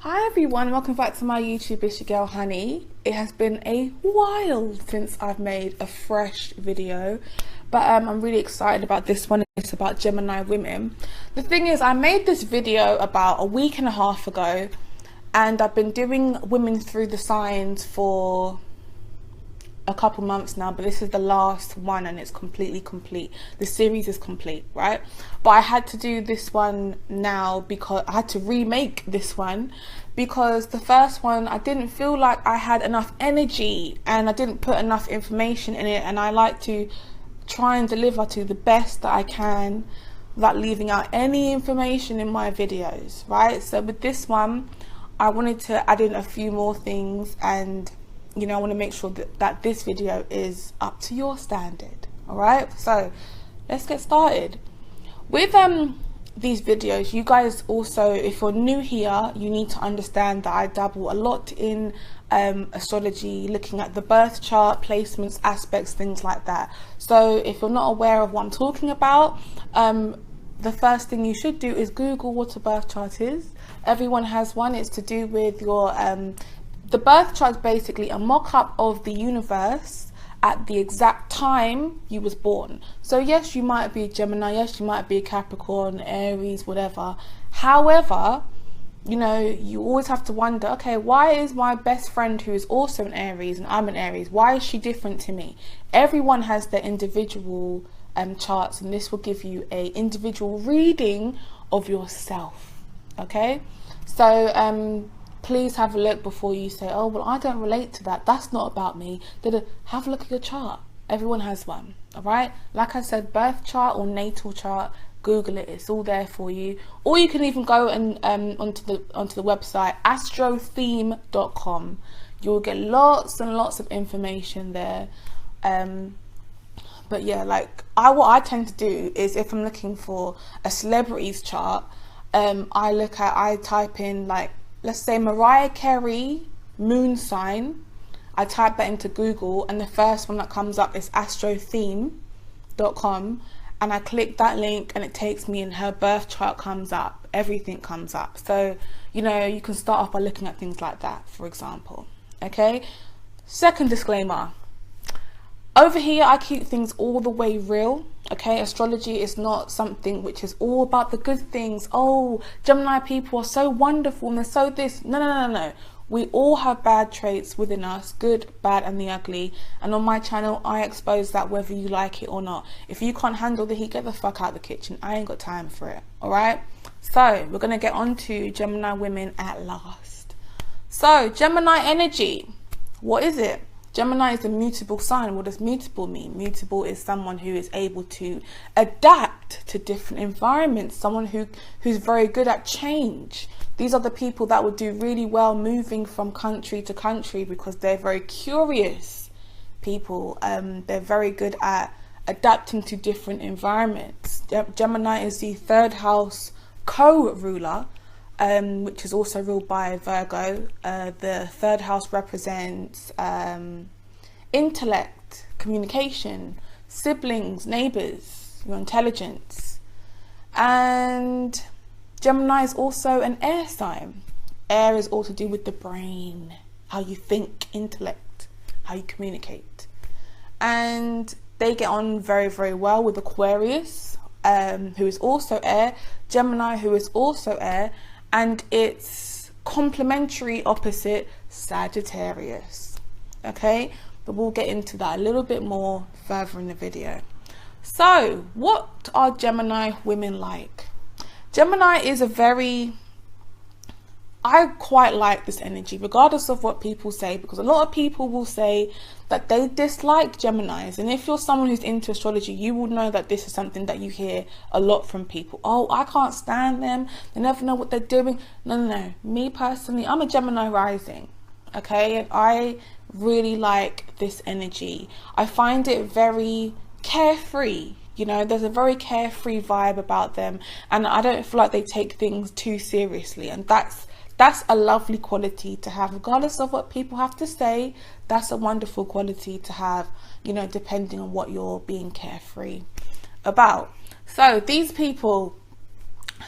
Hi everyone, welcome back to my YouTube. It's your girl Honey. It has been a while since I've made a fresh video, but I'm really excited about this one. It's about Gemini women. The thing is, I made this video about a week and a half ago, and I've been doing women through the signs for a couple months now, but this is the last one and it's completely complete. The series is complete, right? But I had to do this one now because I had to remake this one because the first one I didn't feel like I had enough energy and I didn't put enough information in it, and I like to try and deliver to the best that I can without leaving out any information in my videos, right? So with this one I wanted to add in a few more things, and you know, I want to make sure that this video is up to your standard. All right, so let's get started with these videos. You guys also, if you're new here, you need to understand that I dabble a lot in astrology, looking at the birth chart, placements, aspects, things like that. So if you're not aware of what I'm talking about, the first thing you should do is Google what a birth chart is. Everyone has one. It's to do with your the birth chart is basically a mock-up of the universe at the exact time you was born. So yes, you might be a Gemini, yes, you might be a Capricorn, Aries, whatever. However, you know, you always have to wonder, okay, why is my best friend who is also an Aries and I'm an Aries, why is she different to me? Everyone has their individual charts, and this will give you a individual reading of yourself. Okay, so please have a look before you say, oh, well, I don't relate to that. That's not about me. Have a look at your chart. Everyone has one, all right? Like I said, birth chart or natal chart, Google it. It's all there for you. Or you can even go and onto the website, astrotheme.com. You'll get lots and lots of information there. But yeah, like what I tend to do is, if I'm looking for a celebrity's chart, I type in, like, let's say Mariah Carey moon sign. I type that into Google and the first one that comes up is astrotheme.com, and I click that link and it takes me, and her birth chart comes up, everything comes up. So, you know, you can start off by looking at things like that, for example. Okay, second disclaimer. Over here, I keep things all the way real. Okay, astrology is not something which is all about the good things. Oh, Gemini people are so wonderful and they're so this. No. We all have bad traits within us, good, bad, and the ugly. And on my channel, I expose that whether you like it or not. If you can't handle the heat, get the fuck out of the kitchen. I ain't got time for it. All right. So we're gonna get on to Gemini women at last. So Gemini energy, what is it? Gemini is a mutable sign. What does mutable mean? Mutable is someone who is able to adapt to different environments, someone who's very good at change. These are the people that would do really well moving from country to country because they're very curious people. They're very good at adapting to different environments. Gemini is the third house co-ruler, which is also ruled by Virgo. The third house represents intellect, communication, siblings, neighbors, your intelligence. And Gemini is also an air sign. Air is all to do with the brain, how you think, intellect, how you communicate. And they get on very, very well with Aquarius, who is also air, Gemini, who is also air, and its complementary opposite, Sagittarius. Okay, but we'll get into that a little bit more further in the video. So what are Gemini women like? Gemini is I quite like this energy, regardless of what people say, because a lot of people will say that they dislike Geminis. And if you're someone who's into astrology, you will know that this is something that you hear a lot from people. Oh, I can't stand them. They never know what they're doing. No. Me personally, I'm a Gemini rising. Okay, and I really like this energy. I find it very carefree. You know, there's a very carefree vibe about them, and I don't feel like they take things too seriously, and that's a lovely quality to have, regardless of what people have to say. That's a wonderful quality to have, you know, depending on what you're being carefree about. So these people,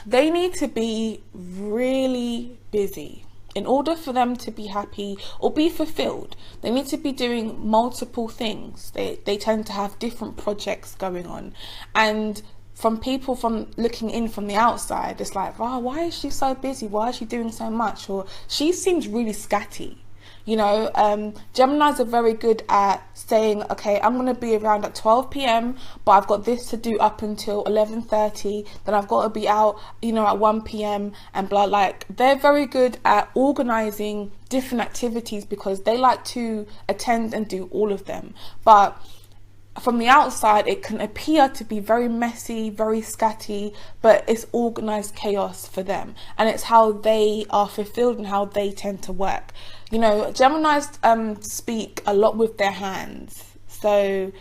they need to be really busy. in order for them to be happy or be fulfilled, they need to be doing multiple things. They tend to have different projects going on, and from people from looking in from the outside, it's like, wow, why is she so busy? Why is she doing so much? Or she seems really scatty. You know, Geminis are very good at saying, okay, I'm going to be around at 12 p.m, but I've got this to do up until 11:30. Then I've got to be out, you know, at 1 p.m. and blah. Like, they're very good at organizing different activities because they like to attend and do all of them. But from the outside, it can appear to be very messy, very scatty, but it's organized chaos for them. And it's how they are fulfilled and how they tend to work. You know, Geminis speak a lot with their hands. So,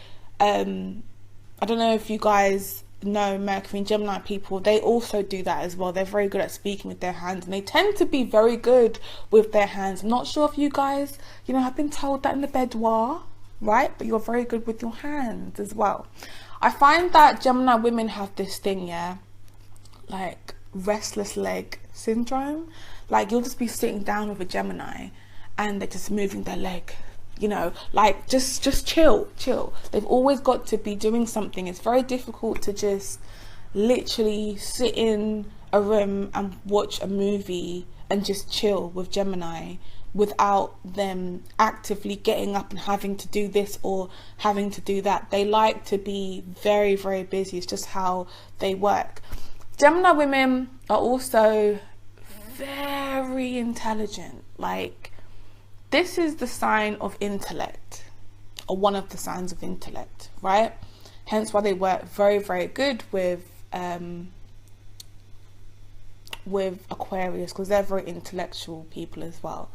I don't know if you guys know Mercury and Gemini people, they also do that as well. They're very good at speaking with their hands, and they tend to be very good with their hands. I'm not sure if you guys, you know, have been told that in the boudoir, right? But you're very good with your hands as well. I find that Gemini women have this thing, yeah, like restless leg syndrome. Like, you'll just be sitting down with a Gemini and they're just moving their leg, you know, like just chill. They've always got to be doing something. It's very difficult to just literally sit in a room and watch a movie and just chill with Gemini without them actively getting up and having to do this or having to do that. They like to be very, very busy. It's just how they work. Gemini women are also very intelligent. Like, this is the sign of intellect, or one of the signs of intellect, right? Hence why they work very, very good with Aquarius, because they're very intellectual people as well.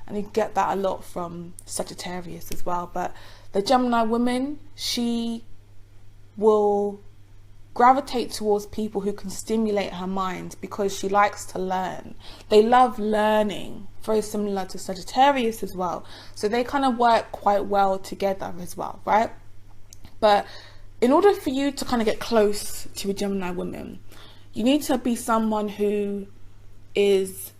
And you get that a lot from Sagittarius as well. But the Gemini woman, she will gravitate towards people who can stimulate her mind because she likes to learn. They love learning, very similar to Sagittarius as well. So they kind of work quite well together as well, right? But in order for you to kind of get close to a Gemini woman, you need to be someone who is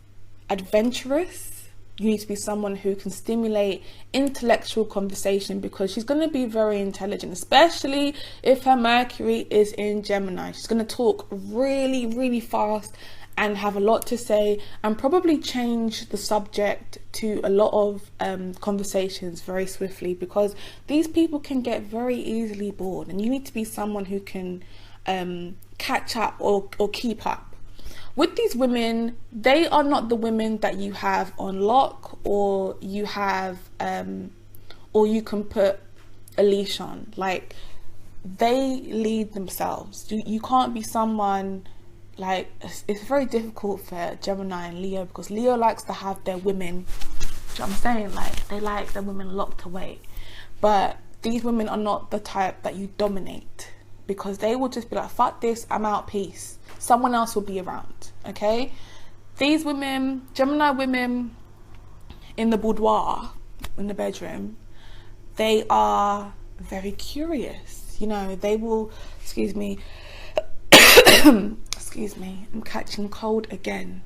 adventurous. You need to be someone who can stimulate intellectual conversation, because she's going to be very intelligent, especially if her Mercury is in Gemini. She's going to talk really, really fast and have a lot to say, and probably change the subject to a lot of conversations very swiftly, because these people can get very easily bored, and you need to be someone who can catch up or keep up. With these women, they are not the women that you have on lock, or you have, or you can put a leash on. Like, they lead themselves. You can't be someone, like, it's very difficult for Gemini and Leo, because Leo likes to have their women, do you know what I'm saying? Like, they like their women locked away. But these women are not the type that you dominate, because they will just be like, fuck this, I'm out, peace. Someone else will be around, okay? These women, Gemini women in the boudoir, in the bedroom, they are very curious. You know, they will, excuse me, excuse me, I'm catching cold again.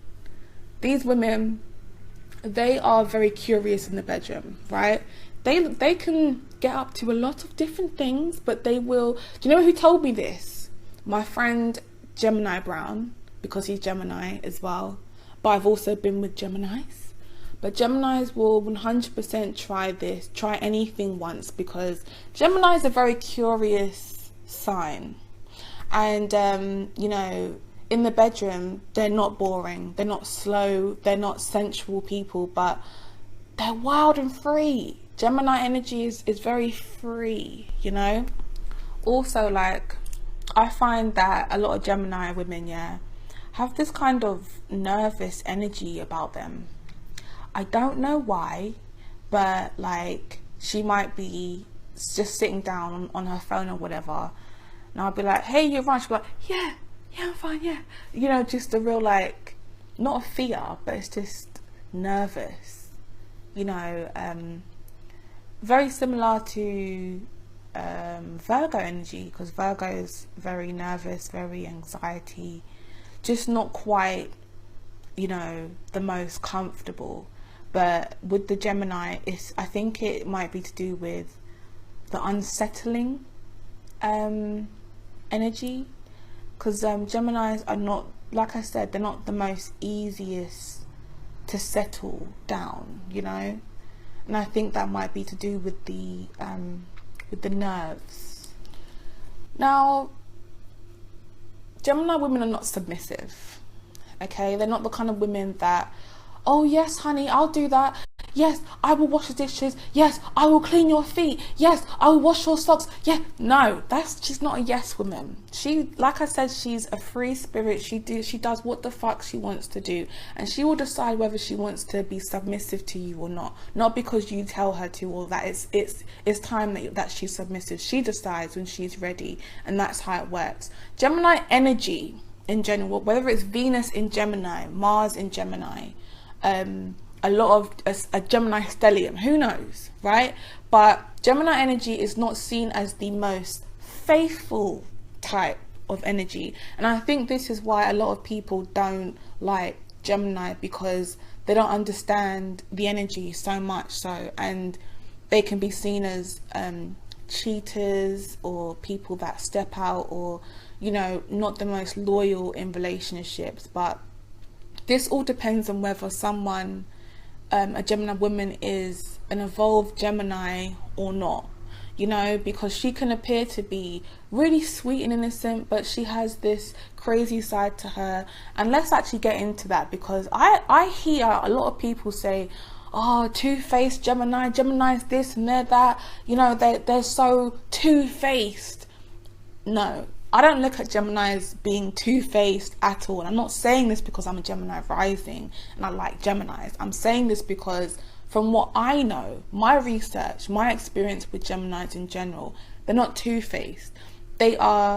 These women, they are very curious in the bedroom, right? They can get up to a lot of different things, but they will, do you know who told me this? My friend Gemini Brown, because he's Gemini as well, but I've also been with Geminis. But Geminis will 100% try anything once, because Gemini is a very curious sign. And you know, in the bedroom, they're not boring, they're not slow, they're not sensual people, but they're wild and free. Gemini energy is very free, you know. Also, like, I find that a lot of Gemini women, yeah, have this kind of nervous energy about them. I don't know why, but like, she might be just sitting down on her phone or whatever, and I'll be like, hey, you're right. She'll be like, yeah, I'm fine, yeah. You know, just a real, like, not a fear, but it's just nervous. You know, very similar to Virgo energy, because Virgo is very nervous, very anxiety, just not quite you know, the most comfortable. But with the Gemini, I think it might be to do with the unsettling energy, because Geminis are not, like I said, they're not the most easiest to settle down, you know. And I think that might be to do with the nerves. Now, Gemini women are not submissive, okay? They're not the kind of women that, oh yes honey, I'll do that, yes I will wash the dishes, yes I will clean your feet, yes I will wash your socks. Yeah, no, she's not a yes woman. She, like I said, she's a free spirit. She does what the fuck she wants to do, and she will decide whether she wants to be submissive to you or not because you tell her to, or that it's time that she's submissive. She decides when she's ready, and that's how it works. Gemini energy in general, whether it's Venus in Gemini, Mars in Gemini, a lot of a Gemini stellium, who knows, right? But Gemini energy is not seen as the most faithful type of energy, and I think this is why a lot of people don't like Gemini, because they don't understand the energy so much so, and they can be seen as cheaters or people that step out, or, you know, not the most loyal in relationships. But this all depends on whether someone, a Gemini woman, is an evolved Gemini or not, you know, because she can appear to be really sweet and innocent, but she has this crazy side to her. And let's actually get into that, because I hear a lot of people say, oh, two-faced Gemini's this and they're that, you know, they're so two-faced. No, I don't look at Geminis being two-faced at all. And I'm not saying this because I'm a Gemini rising and I like Geminis. I'm saying this because from what I know, my research, my experience with Geminis in general, they're not two-faced. Geminis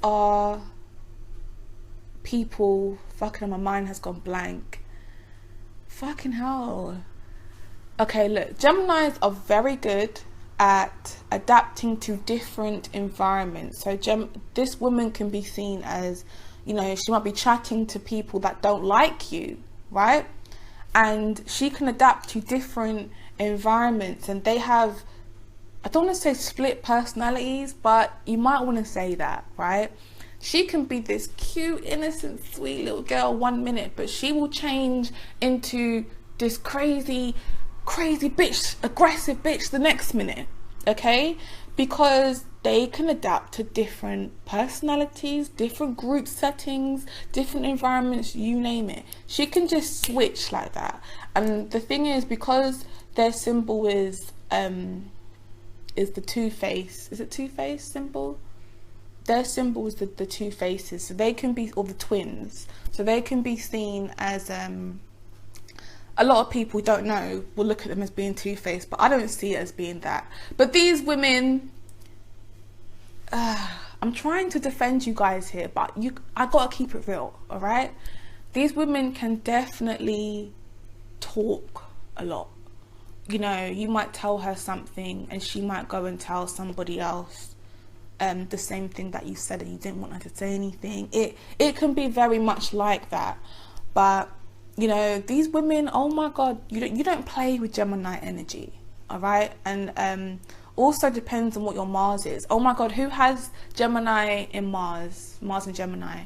are people, fucking my mind has gone blank. Fucking hell. Okay, look, Geminis are very good at adapting to different environments. So this woman can be seen as, you know, she might be chatting to people that don't like you, right? And she can adapt to different environments, and they have, I don't want to say split personalities, but you might want to say that, right? She can be this cute, innocent, sweet little girl 1 minute, but she will change into this crazy bitch, aggressive bitch the next minute, okay? Because they can adapt to different personalities, different group settings, different environments, you name it. She can just switch like that. And the thing is, because their symbol is the two-face, is it two-face symbol? Their symbol is the two faces, so they can be, or the twins, so they can be seen as a lot of people don't know will look at them as being two-faced, but I don't see it as being that. But these women, I'm trying to defend you guys here, but I gotta keep it real, all right? These women can definitely talk a lot. You know, you might tell her something and she might go and tell somebody else the same thing that you said, and you didn't want her to say anything. It can be very much like that. But you know, these women, oh my god, you don't play with Gemini energy, all right? And also depends on what your Mars is. Oh my god, who has Gemini in Mars and Gemini?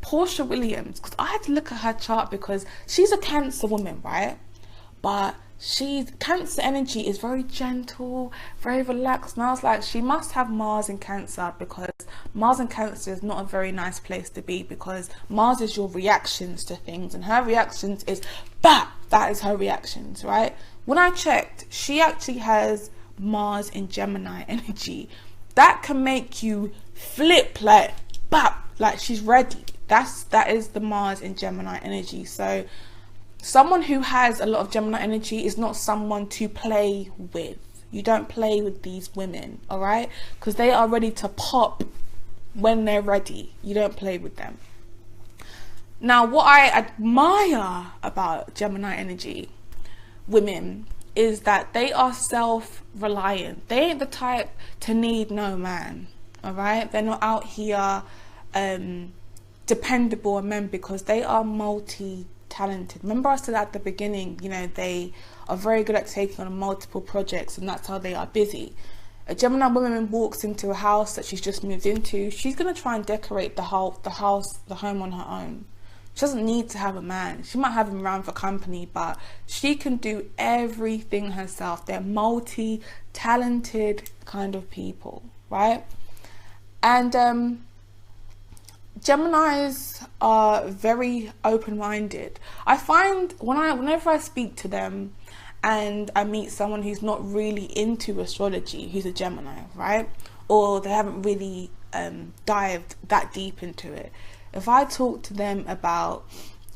Portia Williams, because I had to look at her chart, because she's a Cancer woman, right? But Cancer energy is very gentle, very relaxed, and I was like, she must have Mars in Cancer, because Mars in Cancer is not a very nice place to be, because Mars is your reactions to things, and her reactions is bah, that is her reactions, right? When I checked, she actually has Mars in Gemini energy. That can make you flip like bah, like she's ready. That is the Mars in Gemini energy. So someone who has a lot of Gemini energy is not someone to play with. You don't play with these women, all right? Because they are ready to pop when they're ready. You don't play with them. Now, what I admire about Gemini energy women is that they are self-reliant. They ain't the type to need no man, all right? They're not out here dependable on men because they are multi-talented. Remember I said at the beginning, you know, they are very good at taking on multiple projects, and that's how they are busy. A Gemini woman walks into a house that she's just moved into, she's going to try and decorate the home on her own. She doesn't need to have a man. She might have him around for company, but she can do everything herself. They're multi-talented kind of people, right? And Geminis are very open-minded. I find whenever I speak to them and I meet someone who's not really into astrology, who's a Gemini, right? Or they haven't really dived that deep into it. If I talk to them about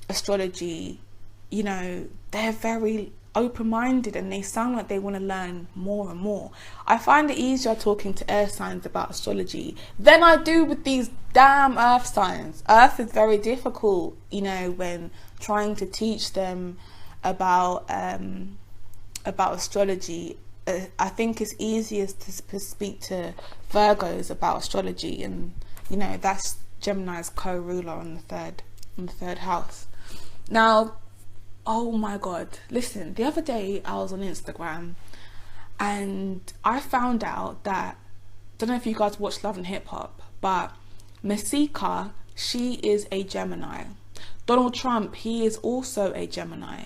astrology, you know, they're very open-minded and they sound like they want to learn more and more. I find it easier talking to air signs about astrology than I do with these damn earth signs. Earth is very difficult, you know, when trying to teach them about astrology. I think it's easiest to speak to Virgos about astrology, and you know, that's Gemini's co-ruler on the third house. Now, oh my god, listen, the other day I was on Instagram and I found out that, don't know if you guys watch Love and Hip Hop, but Masika, she is a Gemini. Donald Trump, he is also a Gemini.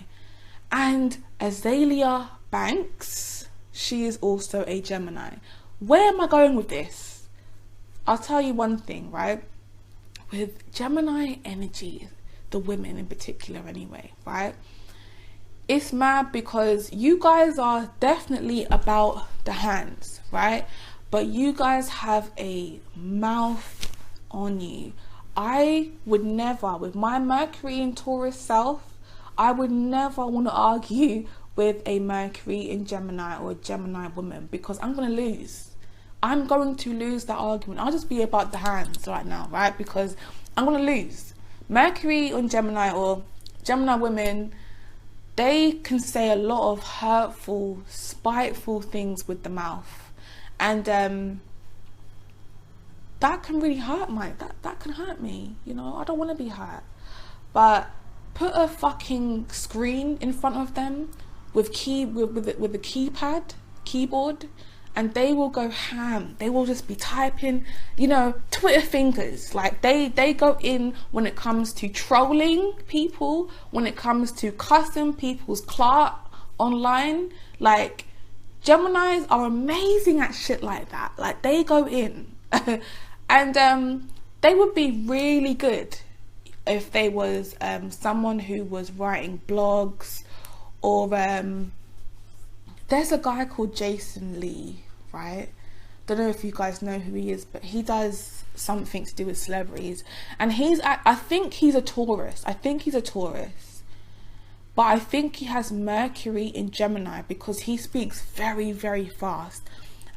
And Azalea Banks, she is also a Gemini. Where am I going with this? I'll tell you one thing, right? With Gemini energy, the women in particular anyway, right? It's mad because you guys are definitely about the hands, right? But you guys have a mouth on you. I would never, with my Mercury in Taurus self, I would never want to argue with a Mercury in Gemini or a Gemini woman because I'm going to lose. I'm going to lose that argument. I'll just be about the hands right now, right? Because I'm going to lose. Mercury on Gemini or Gemini women, they can say a lot of hurtful, spiteful things with the mouth. And that can really hurt that can hurt me. You know, I don't want to be hurt. But put a fucking screen in front of them with the keyboard, and they will go ham. They will just be typing, you know, Twitter fingers. Like they go in when it comes to trolling people, when it comes to cussing people's clout online. Like Geminis are amazing at shit like that. Like they go in. And they would be really good if they was someone who was writing blogs, or there's a guy called Jason Lee, right? Don't know if you guys know who he is, but he does something to do with celebrities, and I think he's a Taurus. But I think he has Mercury in Gemini because he speaks very, very fast,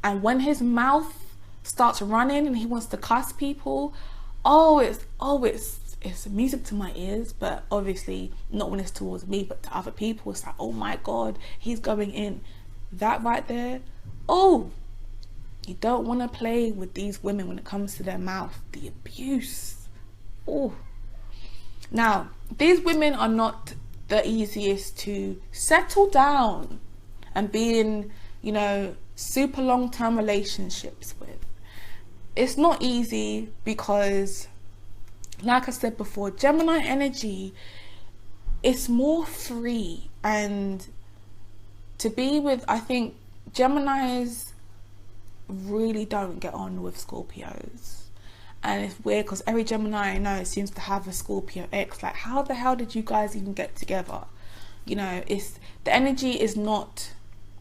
and when his mouth starts running and he wants to cuss people, it's music to my ears. But obviously not when it's towards me, but to other people it's like, oh my god, he's going in. That right there, oh, you don't want to play with these women when it comes to their mouth. The abuse. Oh, now these women are not the easiest to settle down and be in, you know, super long-term relationships with. It's not easy because, like I said before, Gemini energy, it's more free. And to be with, I think Geminis really don't get on with Scorpios. And it's weird because every Gemini I know seems to have a Scorpio ex. Like, how the hell did you guys even get together? You know, the energy is not,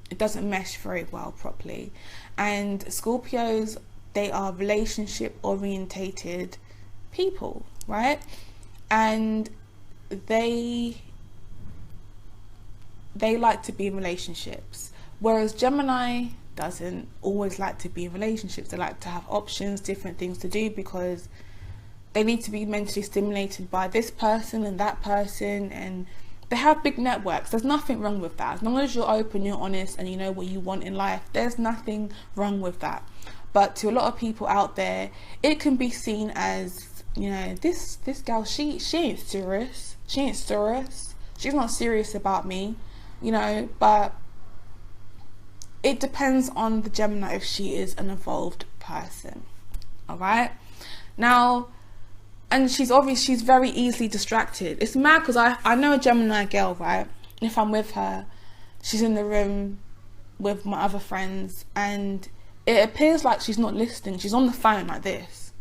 it doesn't mesh very well properly. And Scorpios, they are relationship orientated people, right? And they like to be in relationships, whereas Gemini doesn't always like to be in relationships. They like to have options, different things to do, because they need to be mentally stimulated by this person and that person, and they have big networks. There's nothing wrong with that. As long as you're open, you're honest, and you know what you want in life, there's nothing wrong with that. But to a lot of people out there, it can be seen as You know, this girl, she ain't serious. She ain't serious. She's not serious about me, you know. But it depends on the Gemini if she is an evolved person. All right. Now, and she's very easily distracted. It's mad because I know a Gemini girl, right? If I'm with her, she's in the room with my other friends, and it appears like she's not listening. She's on the phone like this.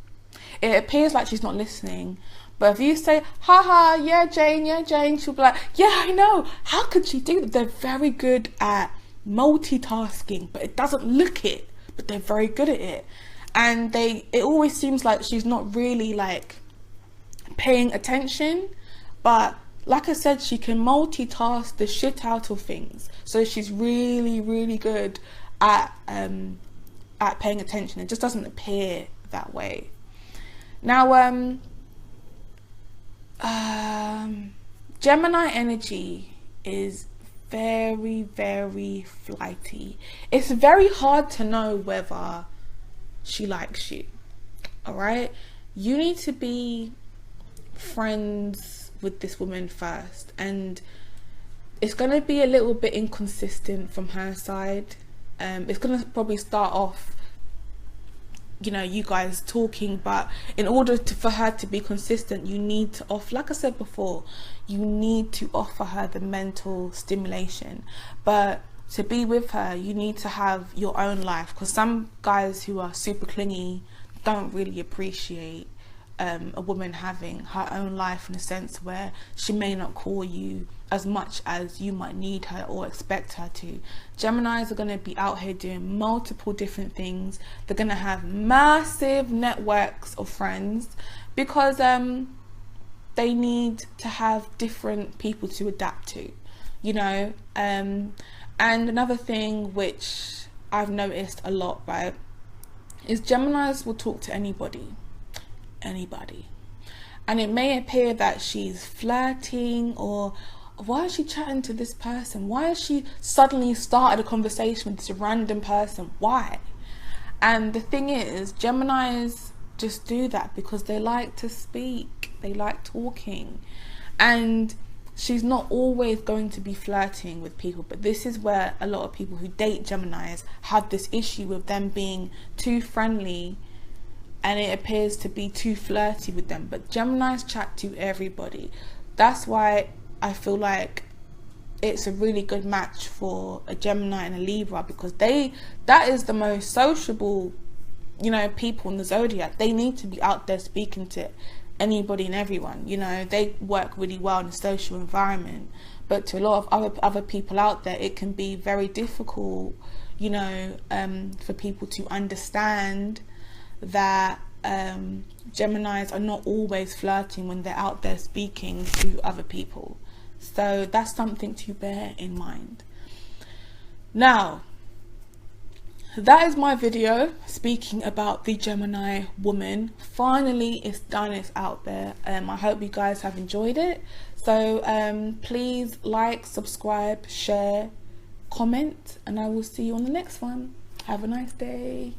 It appears like she's not listening. But if you say, haha, yeah, Jane, she'll be like, yeah, I know. How could she do that? They're very good at multitasking, but it doesn't look it, but they're very good at it. And it always seems like she's not really like paying attention, but like I said, she can multitask the shit out of things. So she's really, really good at paying attention. It just doesn't appear that way. Now, Gemini energy is very, very flighty. It's very hard to know whether she likes you. All right, you need to be friends with this woman first, and it's going to be a little bit inconsistent from her side. It's going to probably start off, you know, you guys talking, but in order for her to be consistent, you need to offer, like I said before, you need to offer her the mental stimulation. But to be with her, you need to have your own life, because some guys who are super clingy don't really appreciate a woman having her own life, in a sense where she may not call you as much as you might need her or expect her to. Geminis are going to be out here doing multiple different things. They're going to have massive networks of friends, because they need to have different people to adapt to, you know. And another thing which I've noticed a lot, right, is Geminis will talk to anybody, and it may appear that she's flirting, or why is she chatting to this person? Why has she suddenly started a conversation with this random person? Why? And the thing is, Geminis just do that because they like to speak, they like talking, and she's not always going to be flirting with people. But this is where a lot of people who date Geminis have this issue with them being too friendly, and it appears to be too flirty with them. But Geminis chat to everybody. That's why I feel like it's a really good match for a Gemini and a Libra, because that is the most sociable, you know, people in the zodiac. They need to be out there speaking to anybody and everyone, you know. They work really well in a social environment. But to a lot of other people out there, it can be very difficult, you know, for people to understand that Geminis are not always flirting when they're out there speaking to other people. So that's something to bear in mind. Now, that is my video speaking about the Gemini woman. Finally, it's done, it's out there. I hope you guys have enjoyed it. So please like, subscribe, share, comment, and I will see you on the next one. Have a nice day.